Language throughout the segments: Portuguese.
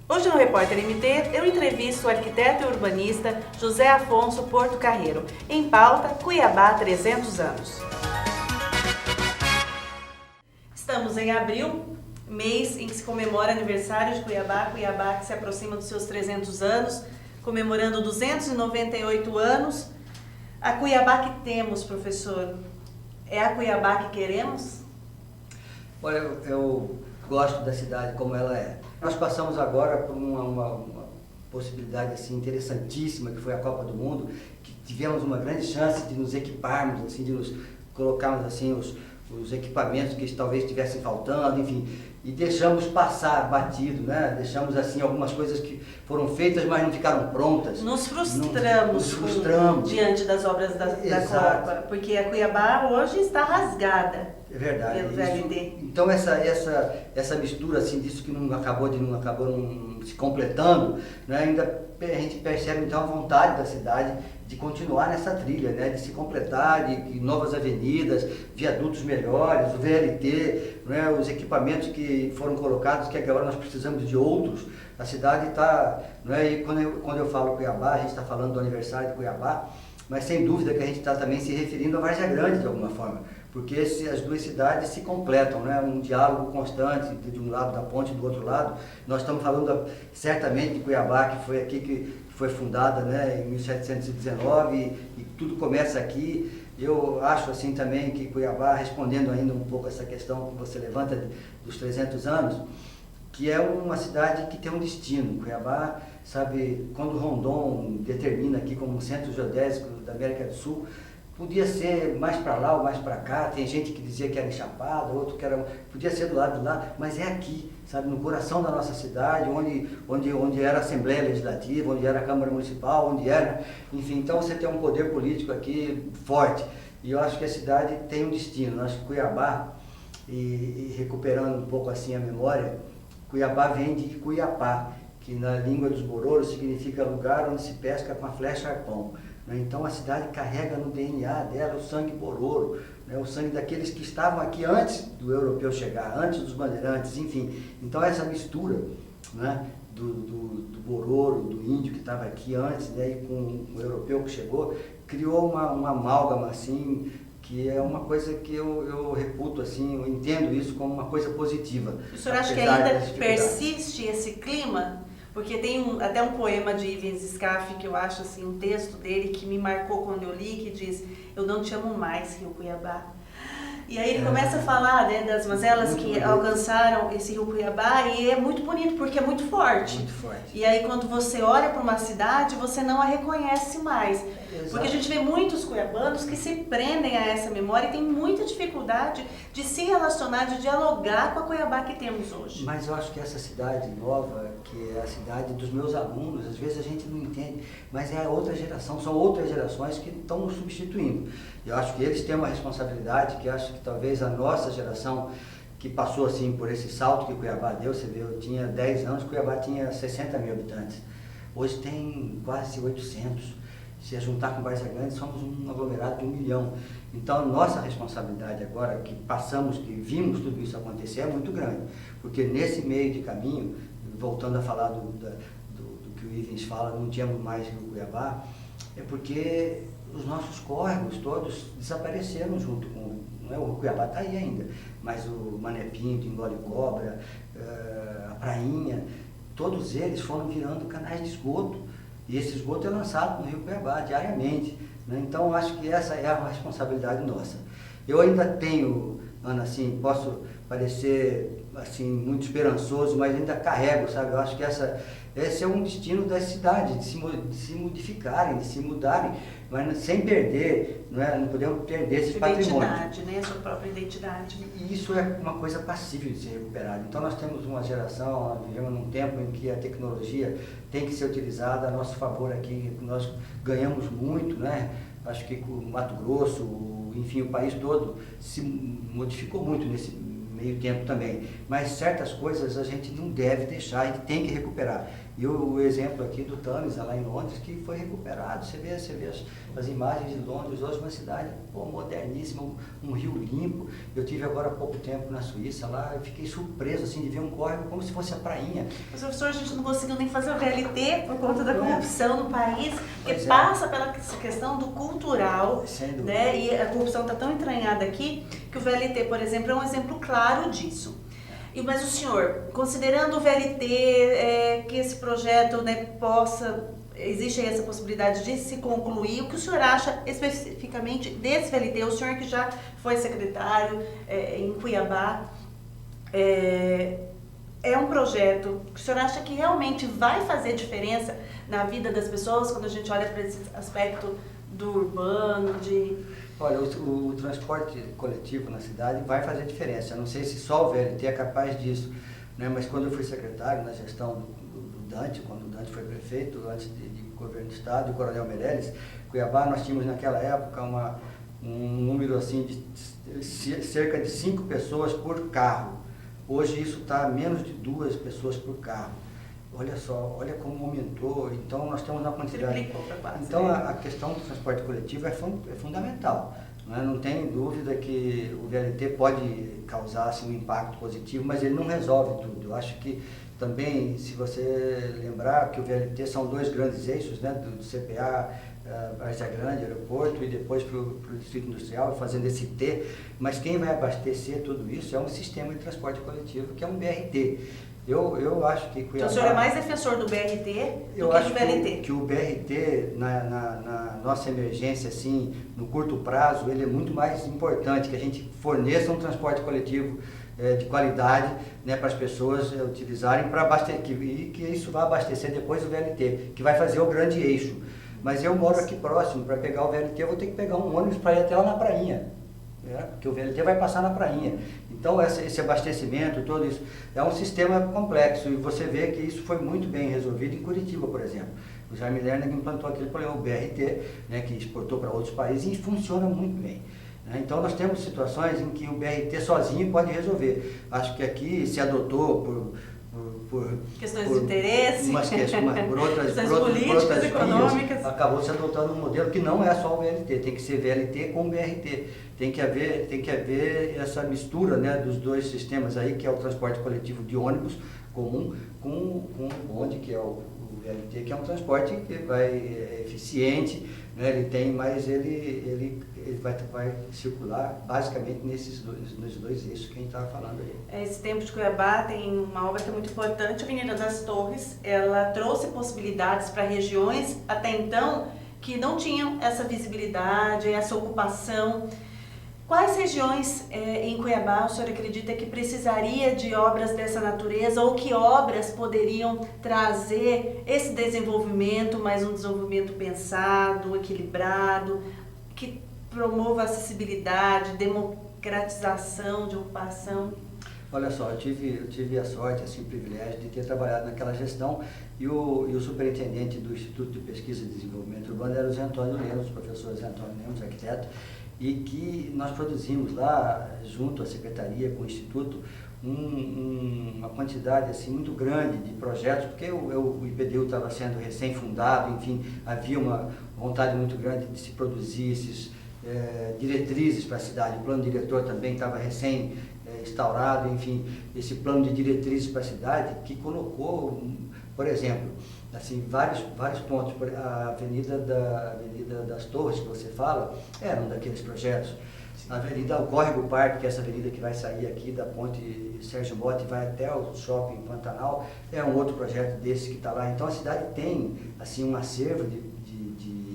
Hoje no Repórter MT, eu entrevisto o arquiteto e urbanista José Afonso Porto Carreiro. Em pauta, Cuiabá 300 anos. Estamos em abril, mês em que se comemora o aniversário de Cuiabá. Cuiabá que se aproxima dos seus 300 anos, comemorando 298 anos. A Cuiabá que temos, professor, é a Cuiabá que queremos? Olha, eu gosto da cidade como ela é. Nós passamos agora por uma possibilidade assim, interessantíssima, que foi a Copa do Mundo, que tivemos uma grande chance de nos equiparmos, assim, de nos colocarmos assim, os equipamentos que talvez estivessem faltando, enfim, e deixamos passar batido, né? Deixamos assim algumas coisas que foram feitas, mas não ficaram prontas. Nos frustramos diante das obras da Copa, porque a Cuiabá hoje está rasgada. É verdade. Pelo VLT. Então essa mistura assim disso que não acabou se completando, né? Ainda a gente percebe então a vontade da cidade de continuar nessa trilha, né? De se completar, de novas avenidas, viadutos melhores, o VLT, né? Os equipamentos que foram colocados, que agora nós precisamos de outros. A cidade está, né? E quando eu falo Cuiabá, a gente está falando do aniversário de Cuiabá, mas sem dúvida que a gente está também se referindo a Várzea Grande de alguma forma, porque as duas cidades se completam, né? Um diálogo constante de um lado da ponte e do outro lado. Nós estamos falando certamente de Cuiabá, que foi aqui que foi fundada, né, em 1719 e tudo começa aqui. Eu acho assim também que Cuiabá, respondendo ainda um pouco essa questão que você levanta dos 300 anos, que é uma cidade que tem um destino. Cuiabá, sabe, quando Rondon determina aqui como um centro geodésico da América do Sul, podia ser mais para lá ou mais para cá. Tem gente que dizia que era em Chapada, outro que podia ser do lado de lá, mas é aqui, sabe, no coração da nossa cidade, onde era a Assembleia Legislativa, onde era a Câmara Municipal, onde era, enfim, então você tem um poder político aqui forte. E eu acho que a cidade tem um destino. Eu acho que Cuiabá, e recuperando um pouco assim a memória, Cuiabá vem de Cuiapá, que na língua dos bororos significa lugar onde se pesca com a flecha arpão. Então a cidade carrega no DNA dela o sangue bororo, né? O sangue daqueles que estavam aqui antes do europeu chegar, antes dos bandeirantes, enfim. Então essa mistura, né, do bororo, do índio que estava aqui antes, né, e com o europeu que chegou, criou uma amálgama assim, que é uma coisa que eu reputo assim, eu entendo isso como uma coisa positiva. O senhor acha que ainda persiste esse clima? Porque tem até um poema de Ivens Scarfe, que eu acho assim, um texto dele que me marcou quando eu li, que diz: eu não te amo mais, Rio Cuiabá. E aí ele começa a falar, né, das mazelas que bonito. Alcançaram esse Rio Cuiabá, e é muito bonito porque é muito forte. Muito forte. E aí quando você olha para uma cidade, você não a reconhece mais. Exato. Porque a gente vê muitos cuiabanos que se prendem a essa memória e tem muita dificuldade de se relacionar, de dialogar com a Cuiabá que temos hoje. Mas eu acho que essa cidade nova, que é a cidade dos meus alunos, às vezes a gente não entende, mas é a outra geração, são outras gerações que estão nos substituindo. Eu acho que eles têm uma responsabilidade, que acho que talvez a nossa geração, que passou assim por esse salto que Cuiabá deu, você vê, eu tinha 10 anos, Cuiabá tinha 60 mil habitantes, hoje tem quase 800. Se a juntar com Várzea Grande, somos um aglomerado de 1 milhão. Então, a nossa responsabilidade agora, que passamos, que vimos tudo isso acontecer, é muito grande. Porque nesse meio de caminho, voltando a falar do que o Ivens fala, não tínhamos mais Rio Cuiabá, é porque os nossos córregos todos desapareceram junto com... Não é, o Cuiabá está aí ainda, mas o Mané Pinto, Engole Cobra, a Prainha, todos eles foram virando canais de esgoto. E esse esgoto é lançado no Rio Cuiabá diariamente, né? Então, eu acho que essa é a responsabilidade nossa. Eu ainda tenho, Ana, assim, posso parecer assim, muito esperançoso, mas ainda carrego, sabe? Eu acho que esse é um destino da cidade, de se modificarem, de se mudarem, mas sem perder, não podemos perder esses patrimônios. Identidade, né? A sua própria identidade. E isso é uma coisa passível de ser recuperada. Então nós temos uma geração, nós vivemos num tempo em que a tecnologia tem que ser utilizada a nosso favor aqui, nós ganhamos muito, né? Acho que o Mato Grosso, enfim, o país todo se modificou muito nesse meio tempo também, mas certas coisas a gente não deve deixar, a gente tem que recuperar. E o exemplo aqui do Tamisa, lá em Londres, que foi recuperado. Você vê as imagens de Londres, hoje uma cidade moderníssima, um rio limpo. Eu tive agora há pouco tempo na Suíça, lá eu fiquei surpreso assim, de ver um córrego como se fosse a prainha. Mas, professor, a gente não conseguiu nem fazer o VLT por conta da corrupção no país, porque Pois é. passa pela questão do cultural, né? E a corrupção está tão entranhada aqui que o VLT, por exemplo, é um exemplo claro disso. Mas o senhor, considerando o VLT, que esse projeto, né, existe aí essa possibilidade de se concluir, o que o senhor acha especificamente desse VLT? O senhor que já foi secretário em Cuiabá, é um projeto que o senhor acha que realmente vai fazer diferença na vida das pessoas quando a gente olha para esse aspecto do urbano, Olha, o transporte coletivo na cidade vai fazer diferença. Eu não sei se só o VLT é capaz disso, né? Mas quando eu fui secretário na gestão do Dante, quando o Dante foi prefeito, antes de governo do estado, o Coronel Meirelles, Cuiabá, nós tínhamos naquela época um número assim de cerca de 5 pessoas por carro. Hoje isso está a menos de 2 pessoas por carro. Olha só, olha como aumentou. Então nós temos uma quantidade. Então a questão do transporte coletivo é fundamental. Não tem dúvida que o VLT pode causar assim, um impacto positivo, mas ele não resolve tudo. Eu acho que também, se você lembrar que o VLT são 2 grandes eixos, né, do CPA, Várzea Grande, aeroporto, e depois para o Distrito Industrial, fazendo esse T, mas quem vai abastecer tudo isso é um sistema de transporte coletivo, que é um BRT. Eu acho que Cuiabá... Então o senhor é mais defensor do BRT do que do VLT? Que o BRT, na nossa emergência, assim, no curto prazo, ele é muito mais importante, que a gente forneça um transporte coletivo de qualidade, né, para as pessoas utilizarem, para abastecer, que isso vai abastecer depois o VLT, que vai fazer o grande eixo. Mas eu moro aqui próximo, para pegar o VLT eu vou ter que pegar um ônibus para ir até lá na prainha, porque o VLT vai passar na prainha. Então esse abastecimento, todo isso, é um sistema complexo, e você vê que isso foi muito bem resolvido em Curitiba, por exemplo. O Jaime Lerner implantou aquele problema, o BRT, né, que exportou para outros países, e funciona muito bem. Então nós temos situações em que o BRT sozinho pode resolver. Acho que aqui se adotou por questões de interesse, por outras econômicas, acabou se adotando um modelo que não é só o VLT, tem que ser VLT com BRT. Tem que haver essa mistura, né, dos 2 sistemas aí, que é o transporte coletivo de ônibus comum com o bonde, que é o VLT, que é um transporte que é eficiente, né, ele vai circular basicamente nos 2 eixos que a gente estava falando aí. Esse tempo de Cuiabá tem uma obra que é muito importante, a Avenida das Torres. Ela trouxe possibilidades para regiões até então que não tinham essa visibilidade, essa ocupação. Quais regiões em Cuiabá o senhor acredita que precisaria de obras dessa natureza, ou que obras poderiam trazer esse desenvolvimento, mas um desenvolvimento pensado, equilibrado, que promova a acessibilidade, democratização de ocupação? Olha só, eu tive a sorte, assim, o privilégio de ter trabalhado naquela gestão, e o superintendente do Instituto de Pesquisa e Desenvolvimento Urbano era o Zé Antônio Lemos, o professor Zé Antônio Lemos, arquiteto, e que nós produzimos lá, junto à secretaria, com o Instituto, uma quantidade assim, muito grande de projetos, porque o IPDU estava sendo recém-fundado, enfim, havia uma vontade muito grande de se produzir esses diretrizes para a cidade. O plano diretor também estava recém-instaurado, enfim, esse plano de diretrizes para a cidade, que colocou, por exemplo, assim, vários pontos. A Avenida das Torres, que você fala, era um daqueles projetos. A Avenida o Córrego Parque, que é essa avenida que vai sair aqui da ponte Sérgio Motta e vai até o shopping Pantanal, é um outro projeto desse que está lá. Então a cidade tem assim, um acervo de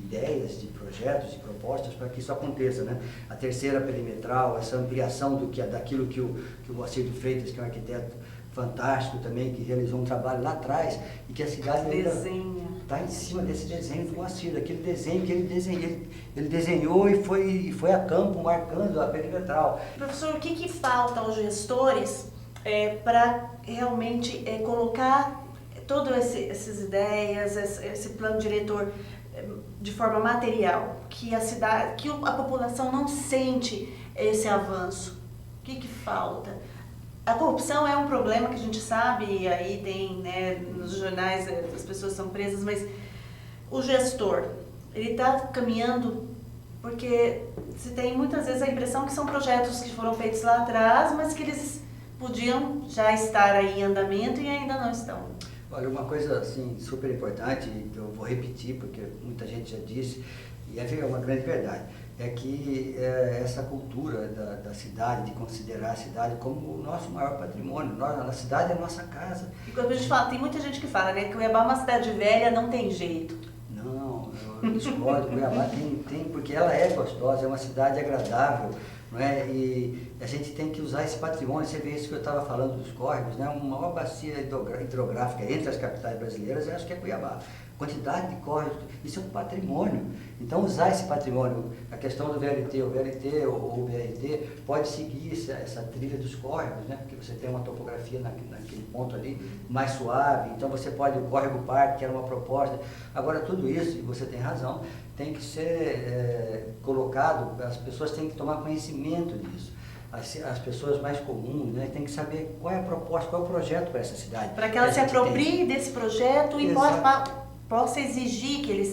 ideias, de projetos, de propostas para que isso aconteça, né? A terceira perimetral, essa ampliação daquilo que o Moacir de Freitas, que é um arquiteto fantástico também, que realizou um trabalho lá atrás, e que a cidade ainda está em cima desse desenho do Moacir, daquele desenho que ele desenhou e foi a campo marcando a perimetral. Professor, o que falta aos gestores para realmente colocar todas essas ideias, esse plano diretor de forma material, que a população não sente esse avanço? O que falta? A corrupção é um problema que a gente sabe, e aí tem, né, nos jornais as pessoas são presas, mas o gestor, ele está caminhando porque se tem muitas vezes a impressão que são projetos que foram feitos lá atrás, mas que eles podiam já estar aí em andamento e ainda não estão. Olha, uma coisa assim super importante, que eu vou repetir porque muita gente já disse, e é uma grande verdade, é que essa cultura da cidade, de considerar a cidade como o nosso maior patrimônio. A cidade é a nossa casa. E quando a gente fala, tem muita gente que fala, né, que Cuiabá é uma cidade velha, não tem jeito. Não, eu discordo, Cuiabá tem, porque ela é gostosa, é uma cidade agradável, não é? E a gente tem que usar esse patrimônio. Você vê isso que eu estava falando dos córregos, né? Uma maior bacia hidrográfica entre as capitais brasileiras, eu acho que é Cuiabá. Quantidade de córregos, isso é um patrimônio. Então, usar esse patrimônio, a questão do VLT, o VLT ou o BRT, pode seguir essa trilha dos córregos, né? Porque você tem uma topografia naquele ponto ali mais suave, então você pode, o Córrego Parque, que era uma proposta. Agora, tudo isso, e você tem razão, tem que ser colocado, as pessoas têm que tomar conhecimento disso. As pessoas mais comuns, né, têm que saber qual é a proposta, qual é o projeto para essa cidade. Para que ela se aproprie desse projeto e possa exigir que ele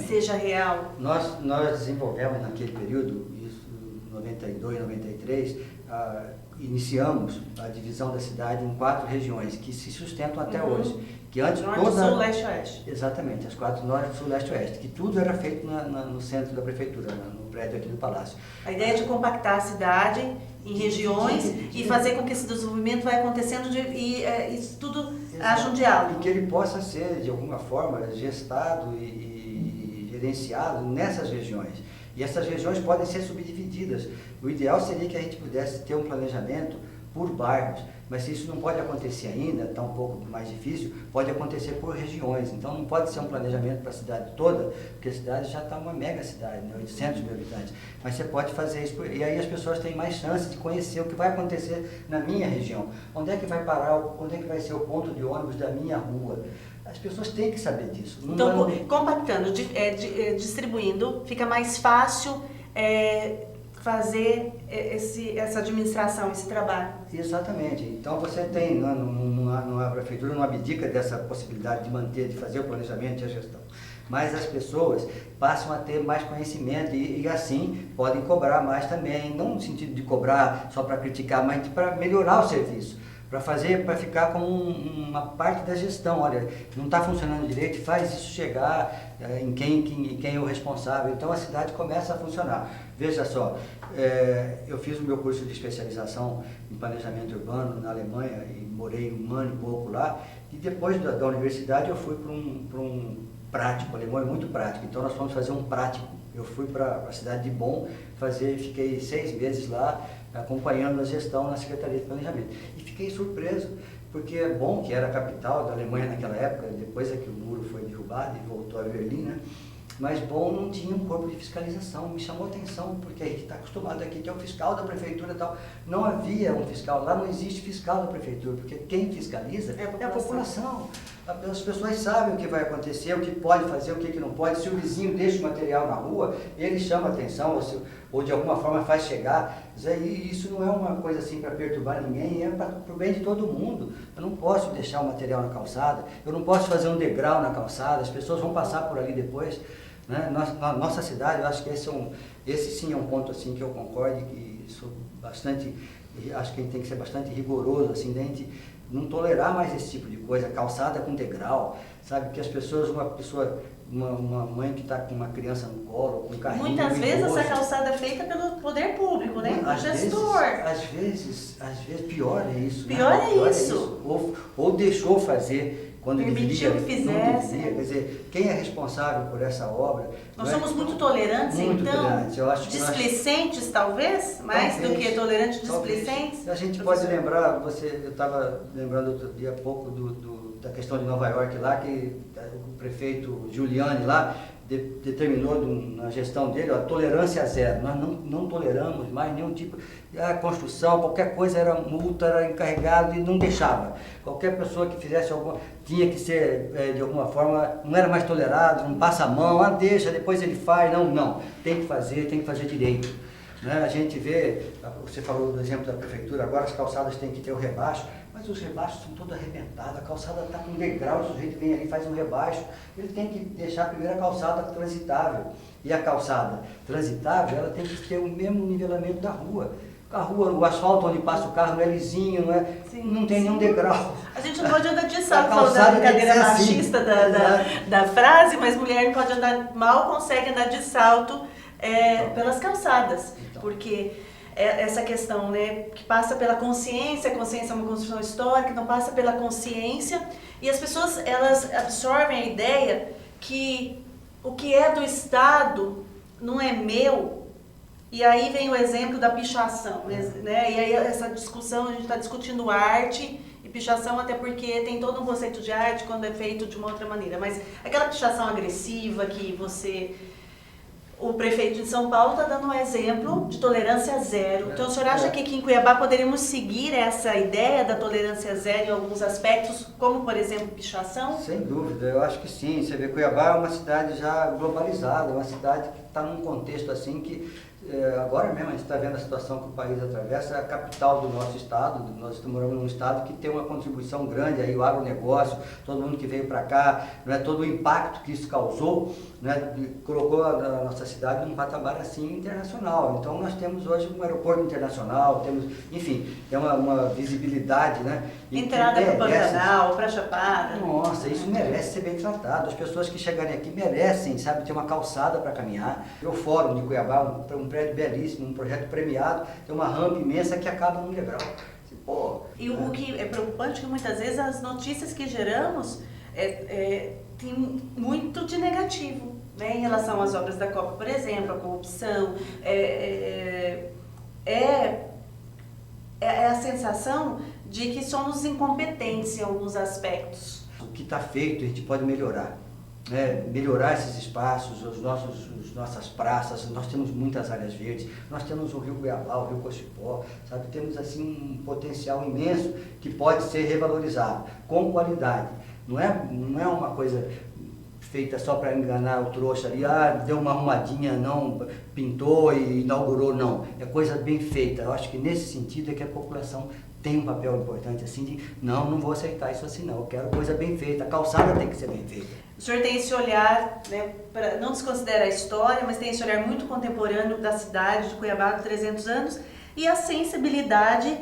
seja real. Nós desenvolvemos naquele período, isso, 92, 93, iniciamos a divisão da cidade em 4 regiões que se sustentam até hoje. Que antes Norte, Sul, Leste e Oeste. Exatamente, as 4 Norte, Sul, Leste e Oeste, que tudo era feito no centro da prefeitura, no prédio aqui do Palácio. A ideia é de compactar a cidade em regiões e fazer com que esse desenvolvimento vai acontecendo e isso tudo haja um diálogo. E que ele possa ser, de alguma forma, gestado e gerenciado nessas regiões. E essas regiões podem ser subdivididas. O ideal seria que a gente pudesse ter um planejamento por bairros, mas se isso não pode acontecer ainda, está um pouco mais difícil, pode acontecer por regiões. Então não pode ser um planejamento para a cidade toda, porque a cidade já está uma mega cidade, né? 800 mil habitantes. Mas você pode fazer isso, e aí as pessoas têm mais chance de conhecer o que vai acontecer na minha região. Onde é que vai parar, onde é que vai ser o ponto de ônibus da minha rua? As pessoas têm que saber disso. Então, compactando, distribuindo, fica mais fácil fazer essa administração, esse trabalho. Exatamente. Então você tem, a prefeitura não abdica dessa possibilidade de manter, de fazer o planejamento e a gestão. Mas as pessoas passam a ter mais conhecimento e assim podem cobrar mais também, não no sentido de cobrar só para criticar, mas para melhorar o serviço. Para ficar como uma parte da gestão. Olha, não está funcionando direito, faz isso chegar em quem é o responsável. Então a cidade começa a funcionar. Veja só, eu fiz o meu curso de especialização em planejamento urbano na Alemanha e morei 1 ano e pouco lá. E depois da universidade eu fui para um prático, alemão é muito prático, então nós fomos fazer um prático. Eu fui para a cidade de Bonn, fiquei 6 meses lá, acompanhando a gestão na Secretaria de Planejamento. E fiquei surpreso, porque é Bonn, que era a capital da Alemanha naquela época, depois é que o muro foi derrubado e voltou a Berlim, né? Mas Bonn não tinha um corpo de fiscalização. Me chamou a atenção, porque a gente está acostumado aqui, que é o fiscal da prefeitura e tal. Não havia um fiscal, lá não existe fiscal da prefeitura, porque quem fiscaliza é a população. As pessoas sabem o que vai acontecer, o que pode fazer, o que não pode. Se o vizinho deixa o material na rua, ele chama a atenção, ou de alguma forma faz chegar. E isso não é uma coisa assim para perturbar ninguém, é para o bem de todo mundo. Eu não posso deixar o material na calçada, eu não posso fazer um degrau na calçada, as pessoas vão passar por ali depois. Né? Na nossa cidade, eu acho que esse sim é um ponto assim, que eu concordo e sou bastante, acho que a gente tem que ser bastante rigoroso, assim, da gente não tolerar mais esse tipo de coisa, calçada com degrau, sabe? Que as pessoas, uma mãe que está com uma criança no colo, com um carrinho. Muitas vezes essa calçada é feita pelo poder público, né? Pelo gestor. Às vezes pior é isso. Pior é isso. Ou deixou fazer quando permitiu que fizesse. Quer dizer, quem é responsável por essa obra? Nós somos muito tolerantes, muito então, tolerantes. Eu acho que displicentes talvez, mais do que tolerantes, displicentes. A gente pode lembrar, eu estava lembrando outro dia há pouco da questão de Nova York lá, que o prefeito Giuliani lá determinou na gestão dele, a tolerância zero. Nós não toleramos mais nenhum tipo de construção, qualquer coisa era multa, era encarregado e não deixava. Qualquer pessoa que fizesse tinha que ser, de alguma forma, não era mais tolerado, não passa a mão, deixa, depois ele faz, não, tem que fazer direito. né? A gente vê, você falou do exemplo da prefeitura, agora as calçadas têm que ter o rebaixo, mas os rebaixos são todos arrebentados, a calçada está com degrau, o sujeito vem ali e faz um rebaixo, ele tem que deixar primeiro a calçada transitável. E a calçada transitável, ela tem que ter o mesmo nivelamento da rua. A rua, o asfalto onde passa o carro não é lisinho, não, não tem nenhum degrau. A gente não pode andar de salto, falou da brincadeira assim, machista da frase, mas mulher não pode andar, mal consegue andar de salto pelas calçadas, porque essa questão, né, que passa pela consciência, a consciência é uma construção histórica, então passa pela consciência, e as pessoas, elas absorvem a ideia que o que é do Estado não é meu. E aí vem o exemplo da pichação, né? E aí essa discussão, a gente está discutindo arte e pichação, até porque tem todo um conceito de arte quando é feito de uma outra maneira. Mas aquela pichação agressiva que o prefeito de São Paulo está dando um exemplo de tolerância zero. Então o senhor acha que aqui em Cuiabá poderíamos seguir essa ideia da tolerância zero em alguns aspectos, como por exemplo pichação? Sem dúvida, eu acho que sim. Você vê, Cuiabá é uma cidade já globalizada, uma cidade que está num contexto assim que agora mesmo a gente está vendo a situação que o país atravessa, é a capital do nosso estado, nós estamos morando num estado que tem uma contribuição grande, aí o agronegócio, todo mundo que veio para cá, não é, todo o impacto que isso causou, né, colocou a nossa cidade num patamar assim internacional. Então nós temos hoje um aeroporto internacional, temos, enfim, tem uma visibilidade, né? Entrada para o Pantanal, para Chapada. Nossa, isso merece ser bem tratado. As pessoas que chegarem aqui merecem, sabe, ter uma calçada para caminhar. O Fórum de Cuiabá, um prédio belíssimo, um projeto premiado, tem uma rampa imensa que acaba num degrau. Pô, e o que é preocupante é que muitas vezes as notícias que geramos tem muito de negativo, né, em relação às obras da Copa, por exemplo, a corrupção, a sensação de que somos incompetentes em alguns aspectos. O que está feito a gente pode melhorar. Melhorar esses espaços, nossas praças, nós temos muitas áreas verdes, nós temos o Rio Cuiabá, o Rio Cochipó, sabe? Temos assim um potencial imenso que pode ser revalorizado, com qualidade. Não é uma coisa feita só para enganar o trouxa ali, deu uma arrumadinha, não pintou e inaugurou, não. É coisa bem feita. Eu acho que nesse sentido é que a população tem um papel importante assim de, não vou aceitar isso assim não, eu quero coisa bem feita, a calçada tem que ser bem feita. O senhor tem esse olhar, né, não desconsidera a história, mas tem esse olhar muito contemporâneo da cidade de Cuiabá de 300 anos e a sensibilidade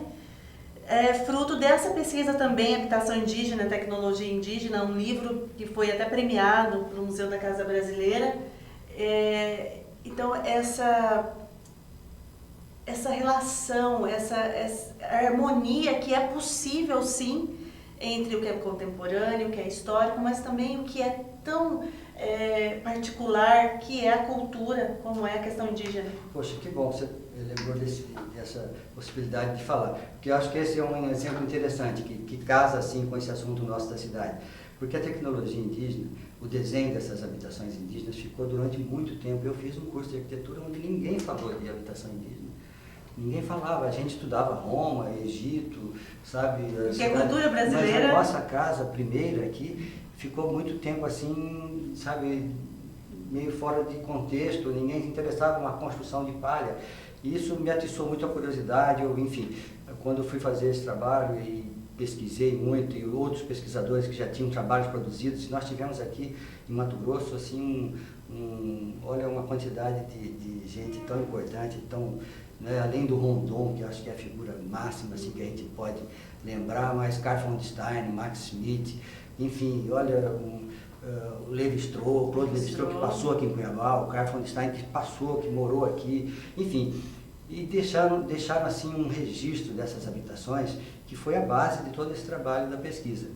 fruto dessa pesquisa também, Habitação Indígena, Tecnologia Indígena, um livro que foi até premiado no Museu da Casa Brasileira. Então essa relação, essa harmonia que é possível sim entre o que é contemporâneo, o que é histórico, mas também o que é tão particular, que é a cultura, como é a questão indígena. Poxa, que bom você lembrou dessa possibilidade de falar, porque eu acho que esse é um exemplo interessante, que casa assim com esse assunto nosso da cidade. Porque a tecnologia indígena, o desenho dessas habitações indígenas ficou durante muito tempo. Eu fiz um curso de arquitetura onde ninguém falou de habitação indígena. Ninguém falava, a gente estudava Roma, Egito, sabe? Que é cultura brasileira. Mas a nossa casa primeira aqui ficou muito tempo assim, sabe, meio fora de contexto, ninguém se interessava numa construção de palha. E isso me atiçou muito a curiosidade, enfim, quando eu fui fazer esse trabalho e pesquisei muito, e outros pesquisadores que já tinham trabalhos produzidos, nós tivemos aqui em Mato Grosso, assim, olha, uma quantidade de gente tão importante, tão, né, além do Rondon, que eu acho que é a figura máxima assim, que a gente pode lembrar, mas Carl von Stein, Max Schmidt, enfim, olha, o Levi-Strauss, Claude Levi-Strauss, que passou aqui em Cuiabá, o Carl von Stein, que passou, que morou aqui, enfim, e deixaram assim um registro dessas habitações, que foi a base de todo esse trabalho da pesquisa.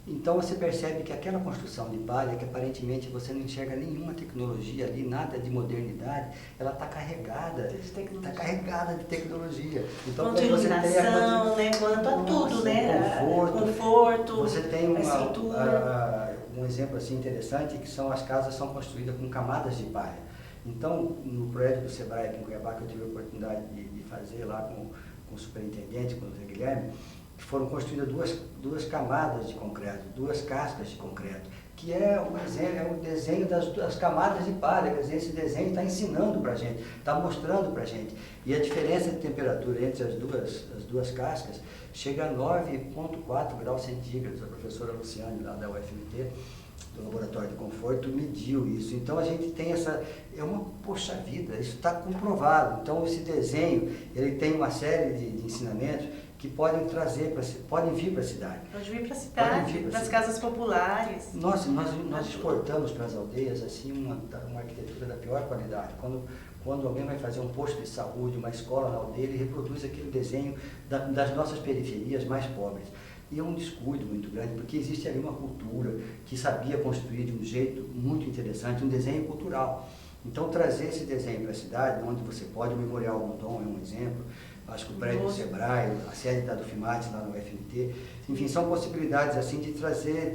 Então você percebe que aquela construção de palha, que aparentemente você não enxerga nenhuma tecnologia ali, nada de modernidade, ela está carregada de tecnologia. Então, quanto a iluminação, né, quanto a tudo, né? Conforto, você tem a estrutura. Um exemplo assim interessante, que são as casas são construídas com camadas de palha. Então, no prédio do Sebrae aqui em Cuiabá, que eu tive a oportunidade de fazer lá com o superintendente, com o Zé Guilherme, que foram construídas duas camadas de concreto, duas cascas de concreto, que é o desenho das camadas de palha. Quer dizer, esse desenho está ensinando para a gente, está mostrando para a gente. E a diferença de temperatura entre as duas cascas chega a 9,4 graus centígrados. A professora Luciane, lá da UFMT, do Laboratório de Conforto, mediu isso. Então a gente tem poxa vida, isso está comprovado. Então esse desenho, ele tem uma série de ensinamentos que podem vir para a cidade. Pode vir para a cidade, para as casas populares. Nós exportamos para as aldeias assim uma arquitetura da pior qualidade. Quando alguém vai fazer um posto de saúde, uma escola na aldeia, ele reproduz aquele desenho das nossas periferias mais pobres. E é um descuido muito grande, porque existe ali uma cultura que sabia construir de um jeito muito interessante, um desenho cultural. Então, trazer esse desenho para a cidade, onde você pode, o Memorial Rondon é um exemplo, acho que o prédio do Sebrae, a sede da Dufimates lá no UFMT, enfim, são possibilidades assim de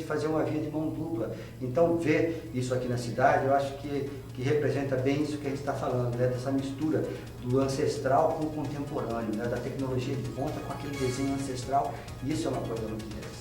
fazer uma via de mão dupla. Então, ver isso aqui na cidade, eu acho que representa bem isso que a gente está falando, né? Dessa mistura do ancestral com o contemporâneo, né? Da tecnologia de ponta com aquele desenho ancestral, e isso é uma coisa muito interessante.